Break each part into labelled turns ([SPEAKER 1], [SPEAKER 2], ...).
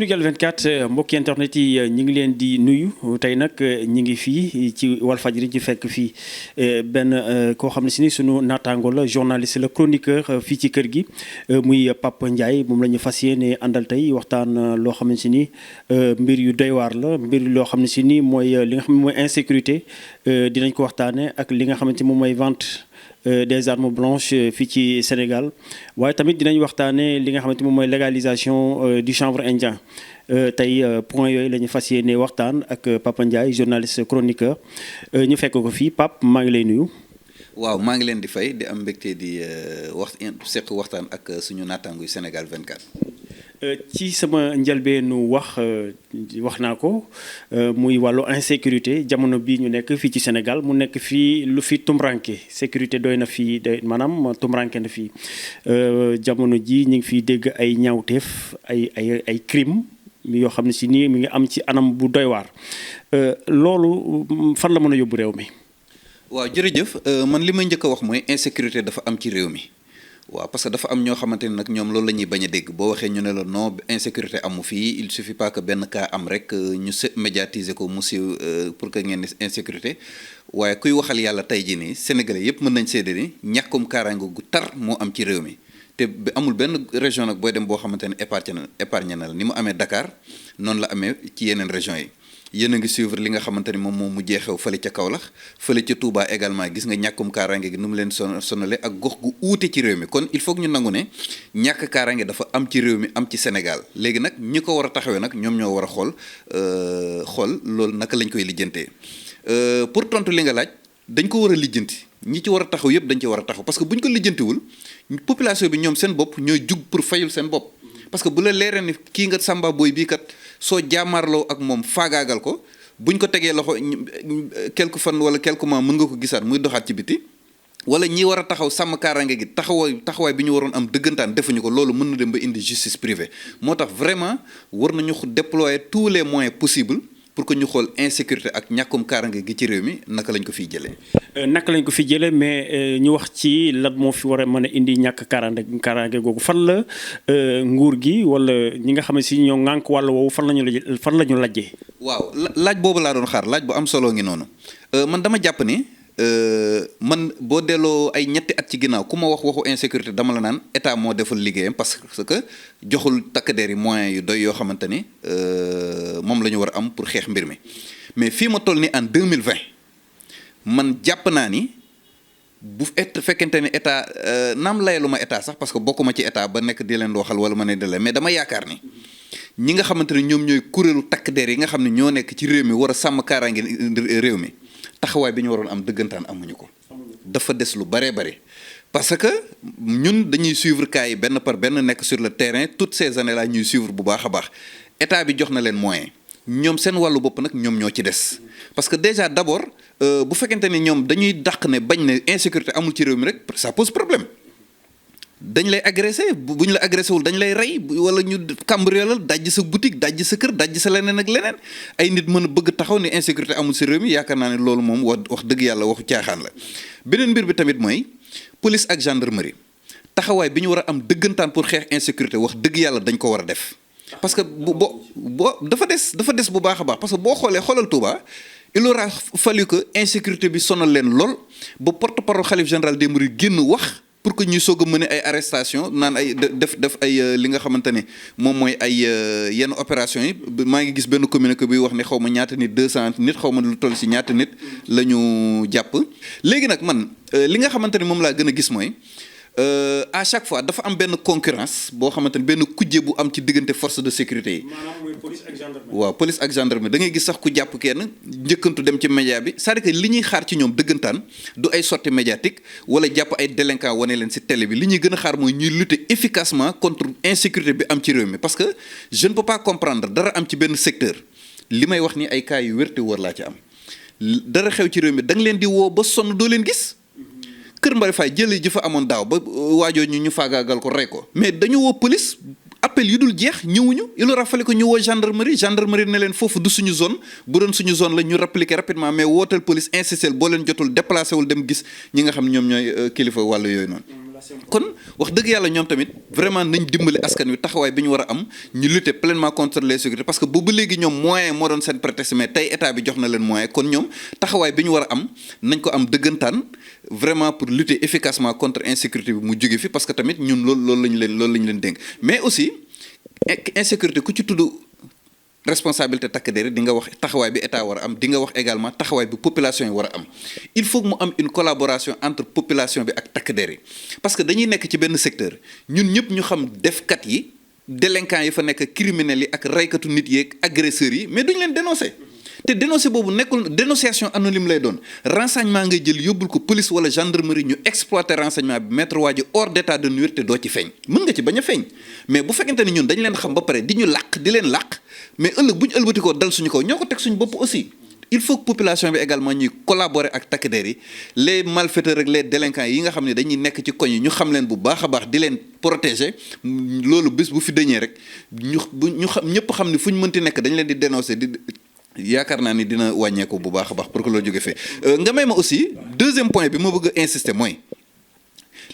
[SPEAKER 1] Sunugal 24 mbokki internet yi ñu ngi leen di nuyu tey nag ñu ngi fii ci Walfadjri ci fekk fii benn koo xam ne si ni sunu naataango la journaliste la chroniqueur fii ci kër gi muy Pape Ndiaye moom la ñu fas yéene àndal tey waxtaan loo xam ne si ni mbir yu doy waar la mbir loo xam ne si ni mooy li nga xam ne mooy insécurité dinañ ko waxtaanee ak li nga xamante moom mooy vente des armes blanches fii ci Sénégal waaye tamit dinañ waxtaanee li nga xamante moom mooy légalisation du chanvre indien tey point yooyu la ñu fas yéene waxtaan ak Pape Ndiaye journaliste chroniqueur ñu fekk ko fii Pape maa ngi lay nuyu.
[SPEAKER 2] waaw maa ngi leen di fay di am mbégte di seq waxtaan ak suñu naataanguy Sénégal 24.
[SPEAKER 1] ci sama njëlbeenu wax naa ko muy wàllu insécurité jamono bii ñu nekk fii ci Sénégal mu nekk fii lu fi tumranke sécurité doy na fii maanaam tumranke na fii jamono ji ñu ngi fiy dégg ay ñaawteef ay crime yoo xam ne si nii mi ngi am ci anam bu doy waar loolu fan la mën a yóbbu réew mi.
[SPEAKER 2] waaw jërëjëf man li may njëkk a wax mooy insécurité dafa am ci réew mi. waaw parce que dafa am ñoo xamante ne nag ñoom loolu la ñuy bañ a dégg boo waxee ñu ne la non insécurité amu fii il suffit pas que benn cas am rek ñu médiatiser ko mu siiw pour que ngeen insécurité waaye kuy waxal yàlla tey jii nii sénégalais yépp mën nañ seede ni ñàkkum kaaraange gu tar moo am ci réew mi te amul benn région nag booy dem boo xamante ne épargne na la ni mu amee Dakar noonu la amee ci yeneen régions yi. yéen a ngi suivre li nga xamante ni moom mu jeexew fële ca Kaolack fële ca Touba également gis nga ñàkkum kaaraange gi nu mu leen sonale ak gox gu uute ci réew mi kon il faut que ñu nangu ne ñàkk kaaraange dafa am ci réew mi am ci Sénégal léegi nag ñi ko war a taxawee nag ñoom ñoo war a xool loolu naka lañ koy lijjantee pour tontu li nga laaj dañ ko war a lijjanti ñi ci war a taxaw yëpp dañ ci war a taxaw parce que bu ñu ko lijjantiwul population bi ñoom seen bopp ñooy jug pour fayul seen bopp parce que bu la leeree ni kii nga Samba Boy bii kat soo jaamarloo ak moom faagaagal ko buñ ko tegee loxo quelque fan wala quelque mois mën nga ko gisaat muy doxaat ci biti wala ñi war a taxaw sàmm kaaraange gi taxawaay bi ñu waroon am dëggantaan defuñu ko loolu mën na dem ba indi justice privée moo tax vraiment war nañu déployer tous les moyens possibles pour que ñu xool insécurité ak ñàkkum kaaraange gi ci réew mi naka lañ ko fiy jëlee.
[SPEAKER 1] naka lañ ko fi jëlee mais ñu wax ci lan moo fi war a mën a indi ñàkk kaaraange googu fan la nguur gi wala ñi nga xam ne si ñoo ŋànk wàll woowu fan la ñu lajjee. waaw
[SPEAKER 2] laaj boobu laa doon xaar laaj bu am solo ngi noonu man dama jàpp ni man boo delloo ay ñetti at ci ginnaaw ku ma waxu insécurité dama la naan état moo deful liggéeyam parce que joxul takk der yi moyens yu doy yoo xamante ni moom la ñu war a am pour xeex mbir mi mais fii ma toll ni en 2020 man jàpp naa ni bu fekkente ni état naam layalu ma état sax parce que bokkuma ci état ba nekk di leen waxal wala ma ne de la mais dama yaakaar ni ñi nga xamante ne ñoom ñooy kuréelu takk der yi nga xam ne ñoo nekk ci réew mi war a sàmm kaaraange réew mi taxawaay bi ñu waroon am dëggantaan amuñu ko dafa des lu baree bare parce que ñun dañuy suivre cas yi benn par benn nekk sur le terrain toutes ces années là ñuy suivre bu baax a baax état bi jox na leen moyen ñoom seen wàllu bopp nag ñoom ñoo ci des parce que déjà d'abord bu fekkente ni ñoom dañuy dàq ne bañ ne insécurité amul ci réew mi rek ça pose problème dañ lay agressé bu ñu la agressé wul dañ lay rey wala ñu cambriolal dajji sa boutique dajji sa kër dajji sa leneen ak leneen ay nit mën a bëgg taxaw ne insécurité amul ci réew mi yaakaar naa ne loolu moom wax dëgg yàlla waxu caaxaan la beneen mbir bi tamit mooy police ak gendarmerie taxawaay bi ñu war a am dëggantaan pour xeex insécurité wax dëgg yàlla dañ ko war a def parce que boo dafa des bu baax a baax parce que boo xoolal Touba il aura fallu que insécurité bi sonal leen lool ba porte-parole xalif général des mourides génn wax pour que ñuy soog a mën ay arrestation naan ay def ay li nga xamante ne moom mooy ay yenn opération yi maa ngi gis benn communiqué buy wax ne xaw ma ñaata nit 200 nit xaw ma lu toll ci ñaata nit la ñu jàpp léegi nag man li nga xamante ne moom laa gën a gis mooy à chaque fois dafa am benn concurrence boo xamante ne benn kujje bu am ci diggante force de sécurité yi.
[SPEAKER 1] maanaam mooy police ak gendarmerie.
[SPEAKER 2] waaw police ak gendarmerie da ngay gis sax ku jàpp kenn njëkkantu dem ci média bi c'est-à-dire que li ñuy xaar ci ñoom dëggantaan du ay sorties médiatiques wala jàpp ay délinquants wane leen ci télé bi li ñuy gën a xaar mooy ñuy lutter efficacement contre insécurité bi am ci réew mi parce que je ne peux pas comprendre dara am ci benn secteur li may wax ni ay cas yu wér te wóor laa ci am dara xew ci réew mi da nga leen di woo ba sonn doo leen gis. Kër Mbari Faye jëli ji fa amoon daaw ba waajoo ñu faagaagal ko rey ko mais dañu woo police appel yu dul jeex ñëwuñu il aura fallu que ñu woo gendarmerie ne leen foofu du suñu zone bu doon suñu zone la ñu répliquer rapidement mais wootal police insistel boo leen jotul déplacé wul dem gis ñi nga xam ñoom ñooy kilifa wàllu yooyu noonu. kon wax dëgg yàlla ñoom tamit vraiment nañ dimbali askan wi taxawaay bi ñu war a am ñu lutter pleinement contre l'insécurité parce que boobu léegi ñoom moyen moo doon seen prétexte mais tey état bi jox na leen moyen kon ñoom taxawaay bi ñu war a am nañ ko am dëggantaan vraiment pour lutter efficacement contre insécurité bi mu jóge fi parce que tamit ñun loolu lañu leen dénk mais aussi insécurité ku ci tudd responsabilité takk der di nga wax taxawaay bi état war a am di nga wax également taxawaay bi population yi war a am il faut que mu am une collaboration entre population bi ak takk der yi parce que dañuy nekk ci benn secteur ñun ñëpp ñu xam defkat yi délinquants yi fa nekk criminels yi ak raykatu nit yeeg agresseurs yi mais duñ leen dénoncer te dénoncer boobu nekkul dénonciation anonyme lay doon renseignement ngay jël yóbbul ko police wala gendarmerie ñu exploiter renseignement bi mettre waa ji hors d'état de nuire te doo ci feeñ mën nga ci bañ a feeñ mais bu fekkente ni ñun dañ leen xam ba pare di ñu làq di leen làq mais ëllëg bu ñu ëlbatikoo dal suñu kaw ñoo ko teg suñu bopp aussi il faut que population bi également ñuy collaborer ak takk der yi les malfaiteurs ak les délinquants yi nga xam ne dañuy nekk ci koñ yi ñu xam leen bu baax a baax di leen protéger loolu bés bu fi dañee rek ñu xam ñëpp xam ne fu ñu mënti nekk dañ leen di dénoncer di yaakaar naa ni dina wàññeeku bu baax a baax pour que loolu jóge fee nga may ma aussi deuxième point bi ma bëgg a insister mooy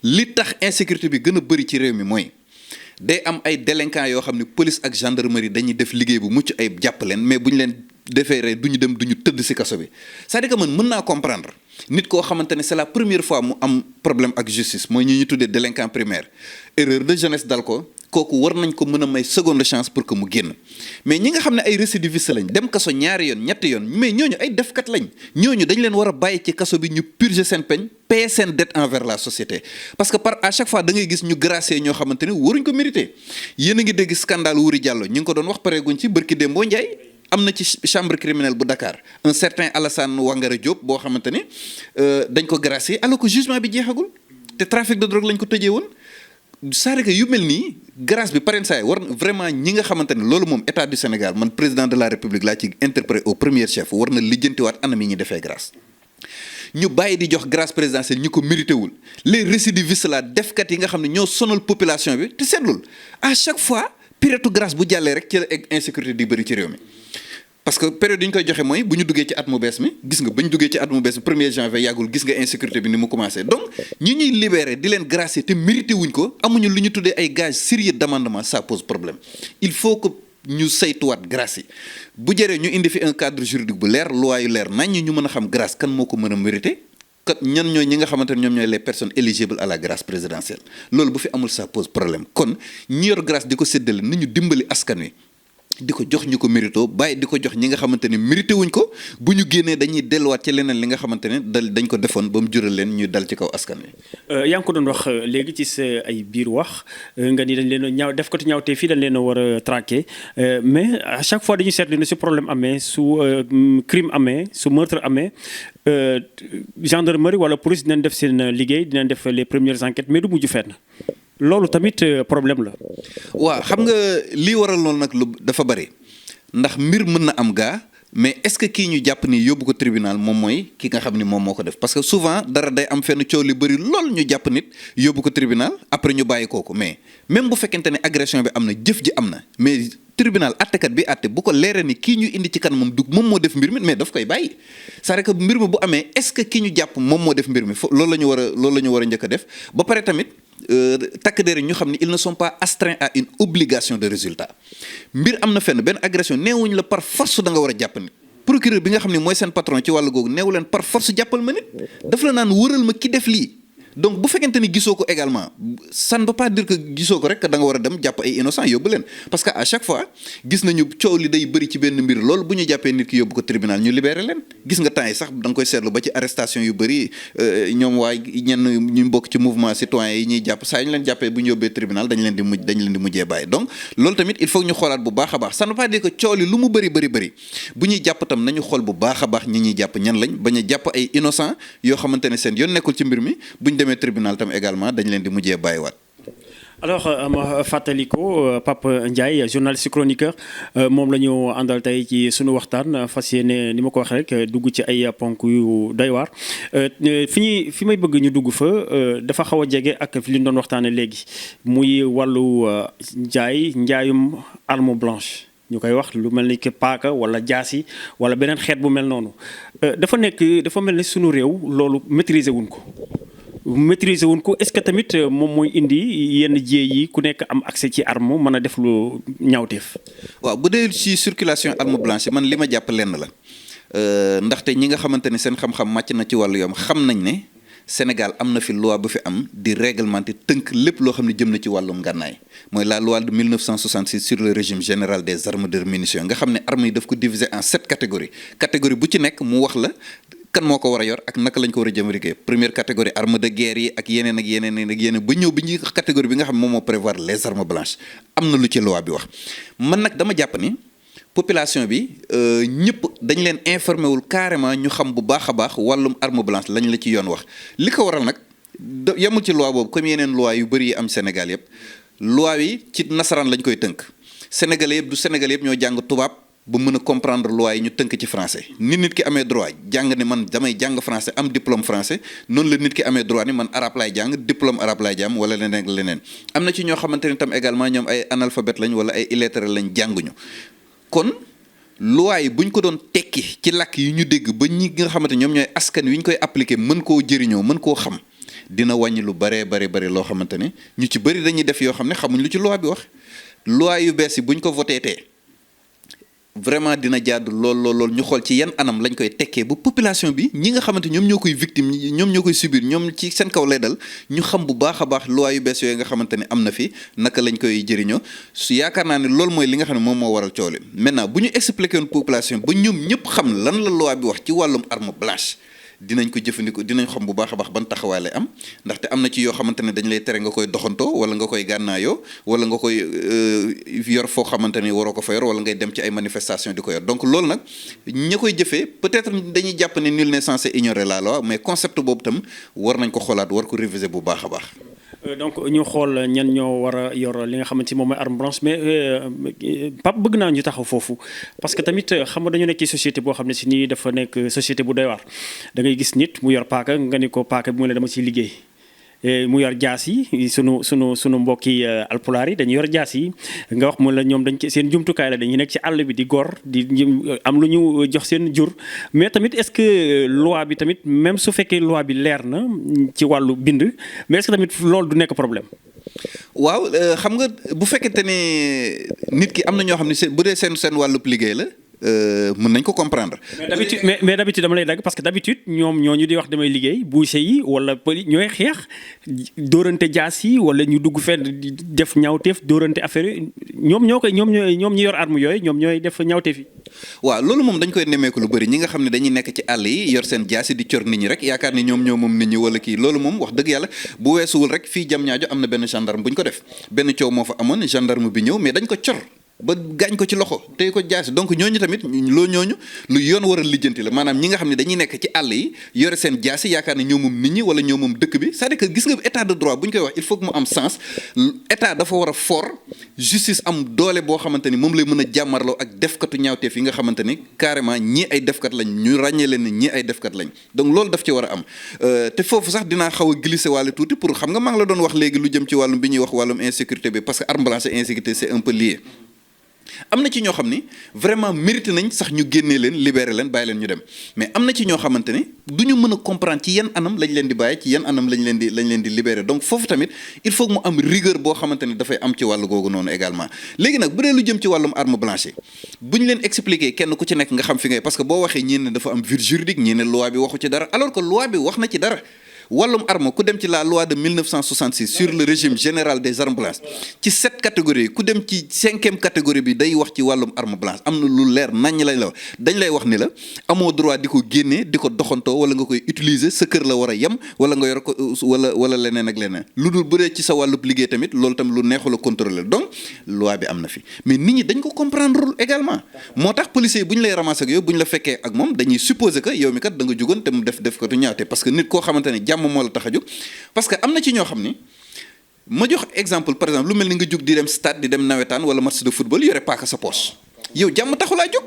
[SPEAKER 2] li tax insécurité bi gën a bëri ci réew mi mooy day am ay délinquants yoo xam ne police ak gendarmerie dañuy def liggéey bu mucc ay jàpp leen mais bu ñu leen defee rek du ñu dem du ñu tëdd ci kaso bi c'est-à-dire que man mën naa comprendre nit koo xamante ne c'est la première fois mu am problème ak justice mooy ñi ñu tuddee délinquant primaire erreur de jeunesse dal ko kooku war nañ ko mën a may seconde chance pour que mu génn mais ñi nga xam ne ay récidivistes lañ dem kaso ñaari yoon ñetti yoon mais ñooñu ay defkat lañ ñooñu dañ leen war a bàyyi ci kaso bi ñu purger seen peine payer seen dette envers la société parce que à chaque fois da ngay gis ñu gracier ñoo xamante ne waruñ ko mériter yéen a ngi dégg scandale Wuri Diallo ñi ngi ko doon wax pareeguñ ci bërki Dembo Ndiaye am na ci chambre criminelle bu Dakar un certain Alassane Wangara Diop boo xamante ne dañ ko gracier alors que jugement bi jeexagul te trafic de drogue lañ ko tëjee woon c'est-à-dire que yu mel nii grâce bi pareen saay war vraiment ñi nga xamante ne loolu moom état du Sénégal man président de la République laa ci interpellé au premier chef war na lijjantiwaat anam yi ñu defee grâce ñu bàyyi di jox grâce présidentielle ñi ko mérité wul les récidivistes la defkat yi nga xam ne ñoo sonal population bi te seetlul à chaque fois période grâce bu jàllee rek ci la insécurité di bëri ci réew mi parce que période yi ñu koy joxe mooy bu ñu duggee ci at mu bees mi gis nga ba ñu duggee ci at mu bees mi 1er janvier yàggul gis nga insécurité bi ni mu commencé donc ñi ñuy libéré di leen gracier te mérité wuñ ko amuñu lu ñu tuddee ay gages sérieux d'amendement ça pose problème il faut que ñu saytuwaat grâce yi bu jëree ñu indi fi un cadre juridique bu leer loi yu leer nañ ñu mën a xam grâce kan moo ko mën a mérité kat ñan ñooy ñi nga xamante ne ñoom ñooy les personnes éligibles à la grâce présidentielle loolu bu fi amul ça pose problème kon ñi yor grâce di ko séddale ni ñu dimbali askan wi di ko jox ñu ko mérito bàyyi di ko jox ñi nga xamante ne mérité wuñ ko bu ñu génnee dañuy delluwaat ci leneen li nga xamante ne dañ ko defoon ba mu jural leen ñuy dal ci kaw askan wi.
[SPEAKER 1] yaa ngi ko doon wax léegi ci sa ay biir wax nga ni dañ leen a ñaaw def ko ñaawtee fii dañ leen a war a traquer mais à chaque fois dañuy seetlu ne su problème amee su crime amee su meurtre amee gendarmerie wala police dinañ def seen liggéey dinañ def les premières enquêtes mais du mujj fenn. loolu tamit problème la.
[SPEAKER 2] waaw xam nga lii waral loolu nag lu dafa bari ndax mbir mën na am gaa mais est-ce que kii ñu jàpp ni yóbbu ko tribunal moom mooy ki nga xam ni moom moo ko def parce que souvent dara day am fenn coow li bari lool ñu jàpp nit yóbbu ko tribunal après ñu bàyyi kooku mais même bu fekkente ne agression bi am na jëf ji am na mais tribunal attekat bi atte bu ko leeree ni kii ñu indi ci kanamam du moom moo def mbir mi mais daf koy bàyyi c'est-à-dire que mbir mi bu amee est-ce que kii ñu jàpp moom moo def mbir mi loolu la ñu war a njëkk a def ba pare tamit. takk der ñu xam ne ils ne sont pas astreints à une obligation de résultat mbir am na fenn benn agression neewuñ la par force da nga war a jàpp nit procureur bi nga xam ne mooy seen patron ci wàllu googu neewu leen par force jàppal ma nit daf la naan wëral ma ki def lii donc bu fekkente ni gisoo ko également ça ne veut pas dire que gisoo ko rek da nga war a dem jàpp ay innocent yóbbu leen parce que à chaque fois gis nañu coow li day bëri ci benn mbir loolu bu ñu jàppee nit ki yóbbu ko tribunal ñu libéré leen gis nga temps yi sax da nga koy seetlu ba ci arrestation yu bëri ñoom waay ñenn ñu bokk ci mouvement citoyen yi ñuy jàpp saa ñu leen jàppee bu ñu yóbbee tribunal dañ leen di mujjee bàyyi donc loolu tamit il faut ñu xoolaat bu baax a baax ça ne veut pas dire que coow li lu mu bëri bu ñuy jàpp tam nañu xool bu baax a baax ñi ñuy jàpp ñan lañ bañ a jàpp ay innocent yoo xamante ne seen yoon nekkul ci mbir mi demee tribunal tam également dañ leen di mujjee bàyyiwaat.
[SPEAKER 1] alors ma fàttali ko Pape Ndiaye journaliste chroniqueur moom la ñu àndal tey ci sunu waxtaan fas yéene ni ma ko waxee rek dugg ci ay ponk yu doy waar fi may bëgg ñu dugg fa dafa xaw a jege ak fi li ñu doon waxtaanee léegi muy wàllu njaayum arme blanche. ñu koy wax lu mel ni que paaka wala jaasi wala beneen xeet bu mel noonu dafa mel ni sunu réew loolu maîtriser wuñ ko maîtriser wuñ ko est-ce que tamit moom mooy indi yenn jiyee yi ku nekk am accès ci arme mën a def lu ñaawteef.
[SPEAKER 2] waaw bu dee ci circulation arme blanche man li ma jàpp lenn la ndaxte ñi nga xamante ne seen xam-xam màcc na ci wàllu yoon xam nañ ne Sénégal am na fi loi bu fi am di réglementer tënk lépp loo xam ne jëm na ci wàllum ngànnaay mooy la loi de 1966 sur le régime général des armes de munitions nga xam ne armes yi daf ko diviser en 7 catégories catégorie bu ci nekk mu wax la kan moo ko war a yor ak naka lañ ko war a jëmale première catégorie arme de guerre yi ak yeneen ak yeneen ak yeneen ba ñëw bi ñuy catégorie bi nga xam ne moom moo prévoir les armes blanches am na lu ci loi bi wax man nag dama jàpp ni population bi ñëpp dañ leen informé wul carrément ñu xam bu baax a baax wàllum arme blanche lañ la ci yoon wax li ko waral nag yemul ci loi boobu comme yeneen loi yu bëri yi am Sénégal yëpp loi yi ci nasaraan lañ koy tënk Sénégalais yëpp du Sénégalais yëpp ñoo jàng tubaab ba mën a comprendre loi yi ñu tënk ci français nit ki amee droit jàng ne man damay jàng français am diplôme français noonu la nit ki amee droit ni man arabe laay jàng diplôme arabe laay jàng wala leneen ak leneen am na ci ñoo xamante ne tam également ñoom ay analphabète lañ wala ay illettré lañ jànguñu kon loi yi bu ñu ko doon tekki ci làkk yi ñu dégg ba ñi nga xamante ñoom ñooy askan wi ñu koy appliquer mën koo jëriñoo mën koo xam dina wàññi lu baree bari loo xamante ne ñu ci bëri dañuy def yoo xam ne xamuñ lu ci loi bi wax loi yu bees yi bu ñu ko voté tee vraiment dina jaadu lool ñu xool ci yan anam lañ koy tekkee ba population bi ñi nga xamante ñoom ñoo koy victime ñoom ñoo koy subir ñoom ci seen kaw lay dal ñu xam bu baax a baax loi yu bees yooyu nga xamante ne am na fi naka lañ koy jëriñoo su yaakaar naa ne loolu mooy li nga xam ne moom moo waral coow li maintenant bu ñu expliqué woon population ba ñoom ñëpp xam lan la loi bi wax ci wàllum arme blanche dinañ ko jëfandikoo dinañ xam bu baax a baax ban taxawaay lay am ndaxte am na ci yoo xamante ne dañ lay tere nga koy doxantoo wala nga koy gànnaayoo wala nga koy yor foo xamante ni waroo ko fa yor wala ngay dem ci ay manifestation di ko yor donc loolu nag ña koy jëfee peut-être dañuy jàpp ne nul n'est censé ignorer la loi mais concept boobu tam war nañ ko xoolaat war ko réviser bu baax a baax.
[SPEAKER 1] donc ñu xool ñan ñoo war a yor li nga xamante ni moom mooy arme blanche mais Pape bëgg naa ñu taxaw foofu parce que tamit xam nga dañu nekk ci société boo xam ne si nii dafa nekk société bu doy waar da ngay gis nit mu yor paaka nga ni ko paaka bi mu ne dama ciy liggéey mu yor jaas yi sunu mbokki alpulaar yi dañuy yor jaas yi nga wax mu la ñoom dañ seen jumtukaay la dañuy nekk ci àll bi di gor di am lu ñu jox seen jur mais tamit est-ce que loi bi tamit même su fekkee loi bi leer na ci wàllu bind mais est-ce que tamit loolu du nekk problème.
[SPEAKER 2] waaw xam nga bu fekkente ne nit ki am na ñoo xam ne bu dee seen wàllub liggéey la. mën nañ ko comprendre.
[SPEAKER 1] mais d'habitude dama lay dagg parce que d'habitude ñoom ñooñu di wax damay liggéey boucher yi wala pëli ñooy xeex dóorante jaas yi wala ñu dugg fenn di def ñaawteef dóorante affaire yi ñoom ñi yor arme yooyu ñoom ñooy def ñaawteef yi.
[SPEAKER 2] waaw loolu moom dañ koy nemmeeku lu bëri ñi nga xam ne dañuy nekk ci àll yi yor seen jaas yi di cor nit ñi rek yaakaar ni ñoom moom nit ñi wala kii loolu moom wax dëgg yàlla bu weesuwul rek fii Diamniadio am na benn gendarme bu ñu ko def benn coow moo fa amoon gendarme bi ñëw mais dañ ko cor. ba gaañ ko ci loxo tey ko jaasi donc ñooñu tamit ñooñu lu yoon war a lijjanti la maanaam ñi nga xam ne dañuy nekk ci àll yi yore seen jaasi yaakaar ne ñoo moom nit ñi wala ñoo moom dëkk bi c'est-à-dire que gis nga état de droit bu ñu koy wax il faut que mu am sens état dafa war a fort justice am doole boo xamante ni moom lay mën a jàmmarloo ak defkatu ñaawteef yi nga xamante ni carrément ñii ay defkat lañ ñu ràññee leen ni ñii ay defkat lañ donc loolu daf ci war a am te foofu sax dinaa xaw a glisser wàlle tuuti pour xam nga maa ngi la doon wax léegi lu jëm ci wàllum bi ñuy wax wàllum insécurité bi parce que arme blanche et insécurité c'est un peu lié am na ci ñoo xam ni vraiment mérité nañ sax ñu génnee leen libérer leen bàyyi leen ñu dem mais am na ci ñoo xamante ni du ñu mën a comprendre ci yan anam lañ leen di bàyyi ci yan anam lañ leen di libérer donc foofu tamit il faut que mu am rigueur boo xamante ni dafay am ci wàllu googu noonu également léegi nag bu dee lu jëm ci wàllum arme blanche bu ñu leen expliquer kenn ku ci nekk nga xam fi ngay parce que boo waxee ñii ne dafa am vide juridique ñii ne loi bi waxu ci dara alors que loi bi wax na ci dara wàllum arme ku dem ci la loi de 1966 sur le régime général des armes blanches ci 7 catégories ku dem ci 5e catégorie bi day wax ci wàllum arme blanche am na lu leer naññ lañ la wax dañ lay wax ni la amoo droit di ko génnee di ko doxantoo wala nga koy utiliser sa kër la war a yem wala nga yor ko wala leneen ak leneen lu dul bëree ci sa wàllub liggéey tamit loolu tam lu neexul a contrôler donc loi bi am na fi mais nit ñi dañ ko comprendre également moo tax policiers yi bu ñu lay ramasser ak yow bu ñu la fekkee ak moom dañuy supposer que yow mi kat da nga jugoon te mu def ko tu ñaawte parce que nit koo xamante ne jàmm moo la tax a jóg parce que am na ci ñoo xam ni ma jox exemple par exemple lu mel ni nga jóg di dem stade di dem nawetaan wala match de football yore paaka sa poche yow jàmm taxulaa jóg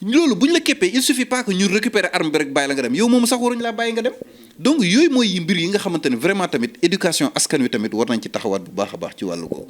[SPEAKER 2] loolu bu ñu la képpee il suffit pas que ñu récupérer arme bi rek bàyyi la nga dem yow moomu sax waruñu laa bàyyi nga dem donc yooyu mooy mbir yi nga xamante ne vraiment tamit éducation askan wi tamit war nañ ci taxawaat bu baax a baax ci wàllu googu